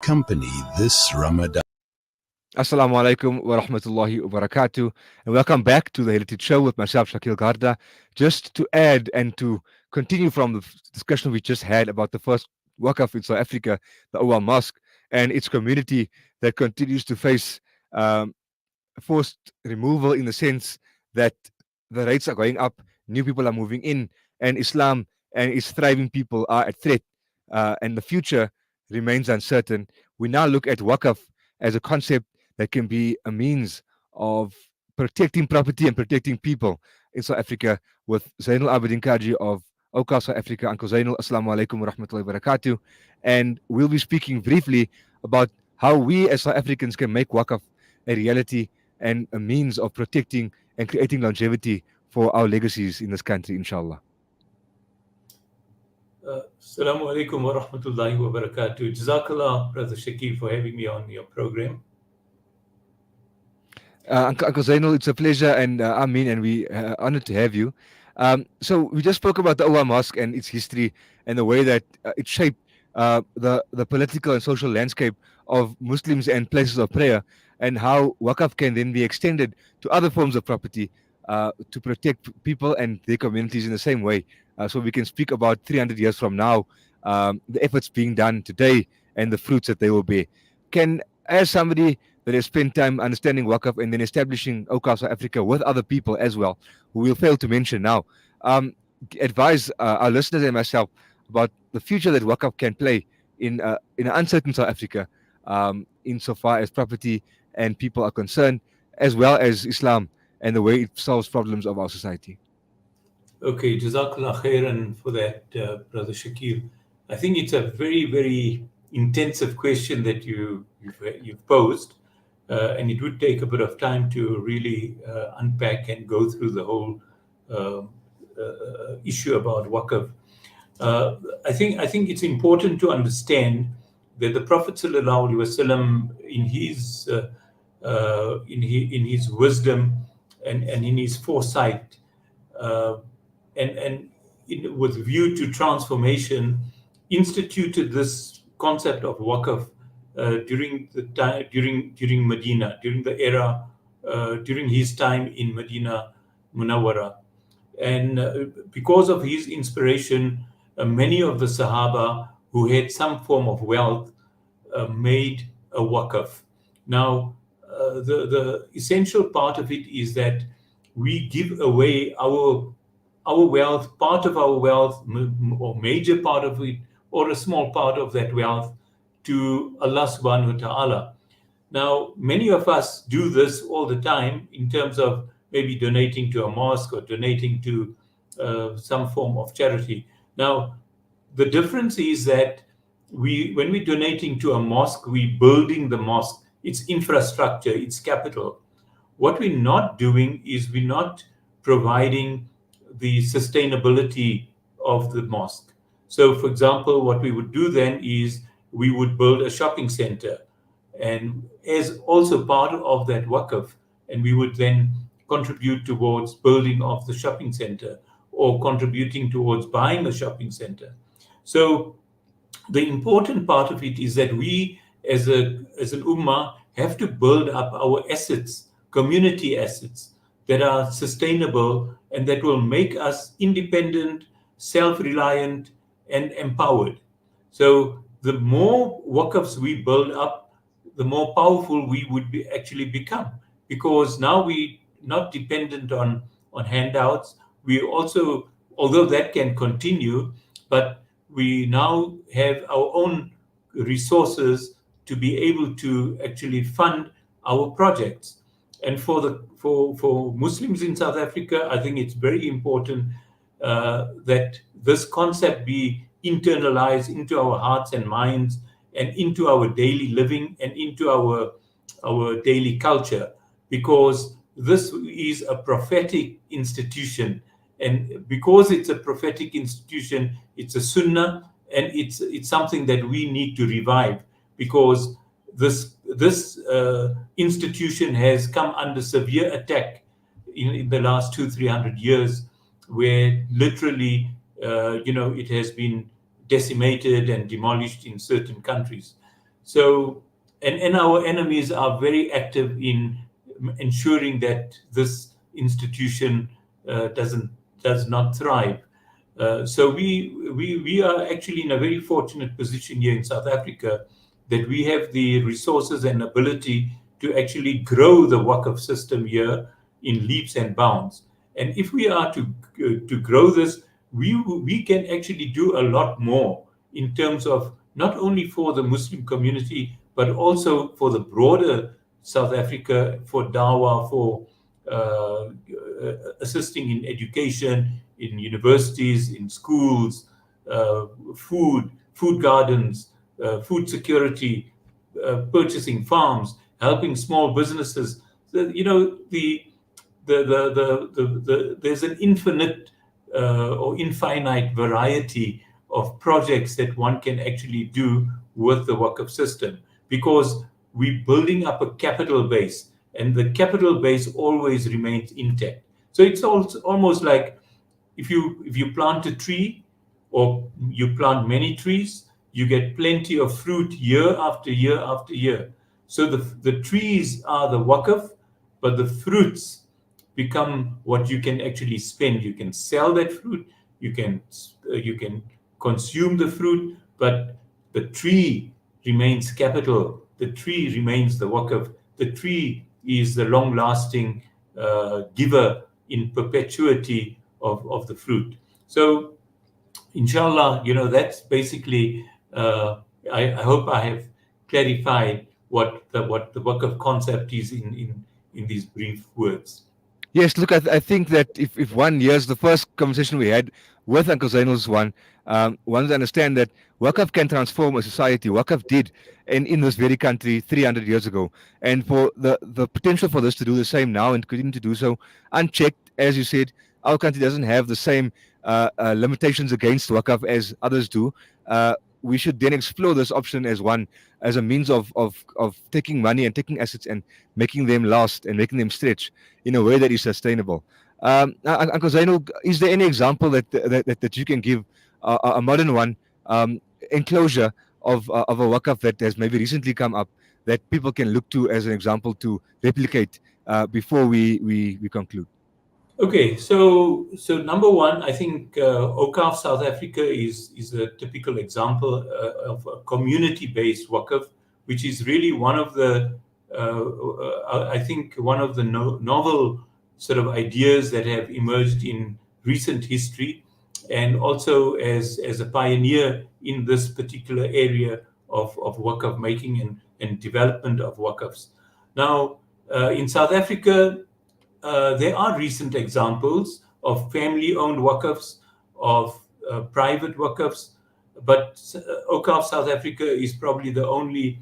company this Ramadan. Assalamu alaikum wa rahmatullahi wa barakatuh, and welcome back to the Heritage Show with myself, Shakil Garda. Just to add and to continue from the discussion we just had about the first Waqf in South Africa, the Owa Mosque, and its community that continues to face forced removal in the sense that the rates are going up, new people are moving in, and Islam and its thriving people are at threat, and the future remains uncertain. We now look at Waqf as a concept that can be a means of protecting property and protecting people in South Africa with Zeinoul Abedien Cajee of AWQAF South Africa. Uncle Zeinoul, Assalamu alaikum wa rahmatullahi wa barakatuh. And we'll be speaking briefly about how we as South Africans can make Waqf a reality and a means of protecting and creating longevity for our legacies in this country, inshallah. Assalamu alaikum wa rahmatullahi wa barakatuh. Jazakallah, Brother Shakil, for having me on your program. Uncle Zeinoul, it's a pleasure, and Amin, and we honored to have you. So we just spoke about the Owa Mosque and its history and the way that it shaped the political and social landscape of Muslims and places of prayer, and how Waqf can then be extended to other forms of property to protect people and their communities in the same way. So we can speak about 300 years from now, the efforts being done today and the fruits that they will bear. Can, as somebody that has spent time understanding Waqf and then establishing AWQAF South Africa with other people as well, who we'll fail to mention now, advise our listeners and myself about the future that Waqf can play in an uncertain South Africa, insofar as property and people are concerned, as well as Islam and the way it solves problems of our society. Okay, Jazakallah khairan for that, Brother Shakil. I think it's a very, very intensive question that you've posed, and it would take a bit of time to really unpack and go through the whole issue about Waqf. I think it's important to understand that the Prophet Sallallahu Alaihi Wasallam, in his wisdom and in his foresight, with view to transformation, instituted this concept of Waqf during Medina, during his time in Medina Munawwara. And because of his inspiration, many of the Sahaba who had some form of wealth made a Waqf. Now, the essential part of it is that we give away our wealth, part of our wealth, or major part of it, or a small part of that wealth, to Allah subhanahu wa ta'ala. Now, many of us do this all the time in terms of maybe donating to a mosque or donating to some form of charity. Now, the difference is that when we're donating to a mosque, we're building the mosque, its infrastructure, its capital. What we're not doing is we're not providing the sustainability of the mosque. So, for example, what we would do then is we would build a shopping center, and as also part of that Waqf, and we would then contribute towards building of the shopping center or contributing towards buying a shopping center. So the important part of it is that we as an ummah have to build up our assets, community assets that are sustainable and that will make us independent, self-reliant, and empowered. So the more Waqfs we build up, the more powerful we would actually become, because now we're not dependent on handouts. We also, although that can continue, but we now have our own resources to be able to actually fund our projects. And for Muslims in South Africa, I think it's very important that this concept be internalized into our hearts and minds and into our daily living and into our daily culture, because this is a prophetic institution. And because it's a prophetic institution, it's a sunnah, and it's something that we need to revive, because this institution has come under severe attack in the last 200-300 years, where literally it has been decimated and demolished in certain countries. So, and our enemies are very active in ensuring that this institution does not thrive. So we are actually in a very fortunate position here in South Africa that we have the resources and ability to actually grow the Waqf system here in leaps and bounds. And if we are to grow this, we can actually do a lot more in terms of not only for the Muslim community but also for the broader South Africa, for dawah, for uh, assisting in education, in universities, in schools, food gardens, food security, purchasing farms, helping small businesses. You know, there's an infinite or infinite variety of projects that one can actually do with the Waqf system, because we're building up a capital base, and the capital base always remains intact. So it's also almost like if you plant a tree or you plant many trees, you get plenty of fruit year after year after year. So the trees are the Waqf, but the fruits become what you can actually spend. You can sell that fruit, you can consume the fruit, but the tree remains capital. The tree remains the Waqf. The tree is the long-lasting giver in perpetuity of the fruit. So, inshallah, that's basically. I hope I have clarified what the Waqf concept is in these brief words. Yes, look, I think that if one hears the first conversation we had with Uncle Zeinoul's one to understand that Waqf can transform a society. Waqf did in this very country 300 years ago. And for the potential for this to do the same now and continue to do so unchecked, as you said, our country doesn't have the same limitations against Waqf as others do. We should then explore this option as a means of taking money and taking assets and making them last and making them stretch in a way that is sustainable. Uncle Zeinoul, is there any example that you can give, a modern one, enclosure of a Waqf that has maybe recently come up that people can look to as an example to replicate before we conclude? Okay, so number one, I think AWQAF South Africa is a typical example of a community-based Waqf, which is really one of the I think one of the novel sort of ideas that have emerged in recent history, and also as a pioneer in this particular area of Waqf making and development of Waqfs. Now, in South Africa, there are recent examples of family-owned Waqfs, of private Waqfs, but AWQAF South Africa is probably the only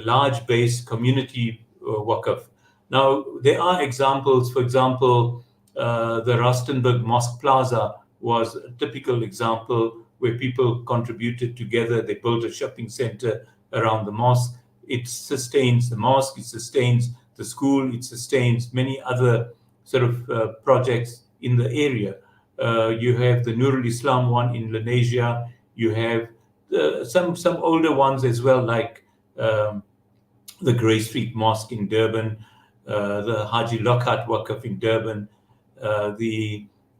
large-based community Waqf. Now, there are examples. For example, the Rustenburg Mosque Plaza was a typical example where people contributed together. They built a shopping center around the mosque. It sustains the mosque, it sustains the school, it sustains many other sort of projects in the area. You have the Nurul Islam one in Lenasia. You have some older ones as well, like the Grey Street Mosque in Durban, the Haji Lockhart Waqf in Durban.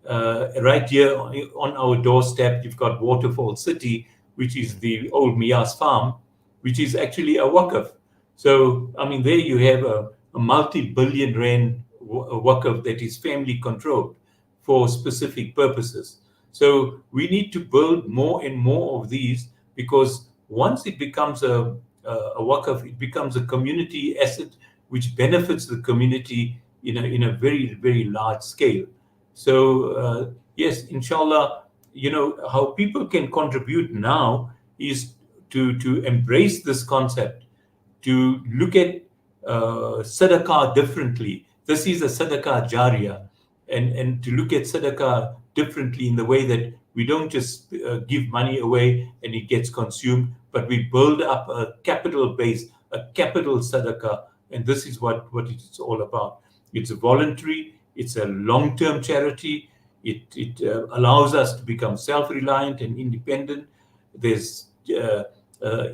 Right here on our doorstep, you've got Waterfall City, which is the old Mias farm, which is actually a Waqf. So, I mean, there you have a multi-billion rand Waqf that is family controlled for specific purposes. So we need to build more and more of these, because once it becomes a Waqf, it becomes a community asset which benefits the community in a very, very large scale. So yes, inshallah, how people can contribute now is to embrace this concept, to look at sadaqah differently. This is a sadaqah jariyah, and to look at sadaqah differently in the way that we don't just give money away and it gets consumed, but we build up a capital base, a capital sadaqah, and this is what it's all about. It's voluntary, it's a long-term charity, it allows us to become self-reliant and independent. There's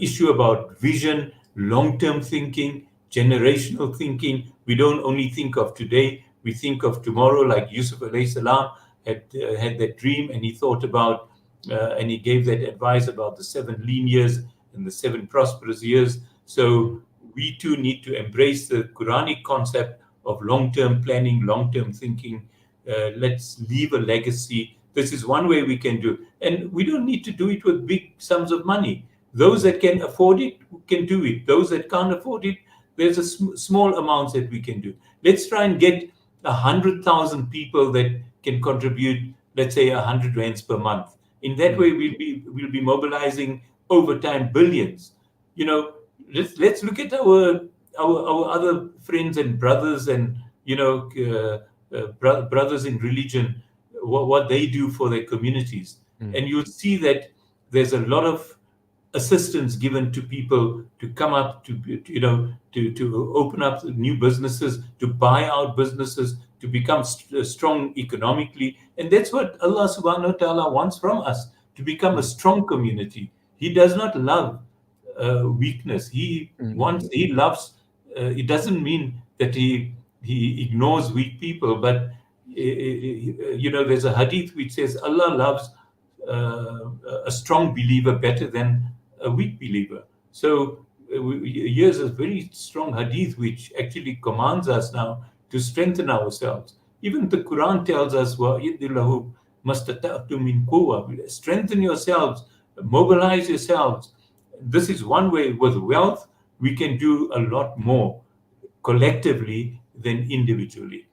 issue about vision, long-term thinking, generational thinking. We don't only think of today, we think of tomorrow, like Yusuf alayhi salam had that dream, and he thought about and he gave that advice about the 7 lean years and the 7 prosperous years. So we too need to embrace the Quranic concept of long-term planning, long-term thinking. Let's leave a legacy. This is one way we can do, and we don't need to do it with big sums of money. Those that can afford it can do it. Those that can't afford it, there's a small amounts that we can do. Let's try and get 100,000 people that can contribute, let's say 100 rands per month. In that way, we'll be mobilizing over time billions. You know, let's look at our other friends and brothers, and brothers in religion, what they do for their communities, and you'll see that there's a lot of assistance given to people to come up to open up new businesses, to buy out businesses, to become strong economically. And that's what Allah subhanahu wa ta'ala wants from us, to become a strong community. He does not love weakness. He loves, it doesn't mean that he ignores weak people, but there's a hadith which says Allah loves a strong believer better than a weak believer. So here's a very strong hadith which actually commands us now to strengthen ourselves. Even the Quran tells us, strengthen yourselves, mobilize yourselves. This is one way. With wealth, we can do a lot more collectively than individually.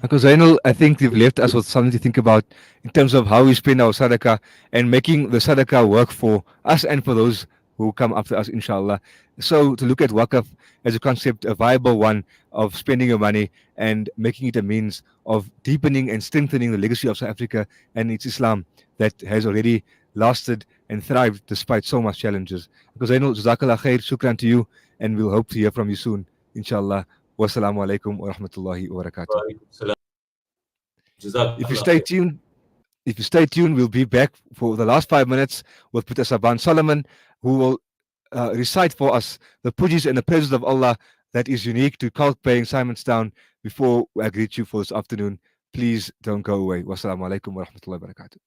Uncle Zeinoul, I think you've left us with something to think about in terms of how we spend our sadaqah and making the sadaqah work for us and for those who come after us, inshallah. So to look at Waqf as a concept, a viable one of spending your money and making it a means of deepening and strengthening the legacy of South Africa and its Islam that has already lasted and thrived despite so much challenges. Uncle Zeinoul, Jazakallah khair, shukran to you, and we'll hope to hear from you soon, inshallah. Wassalamu alaikum wa rahmatullahi wa barakatuh. If you stay tuned, we'll be back for the last 5 minutes with Peter Saban Solomon, who will recite for us the pujas and the praises of Allah that is unique to Kalk Bay in Simonstown. Before I greet you for this afternoon, please don't go away. Wassalamu alaikum wa rahmatullahi wa barakatuh.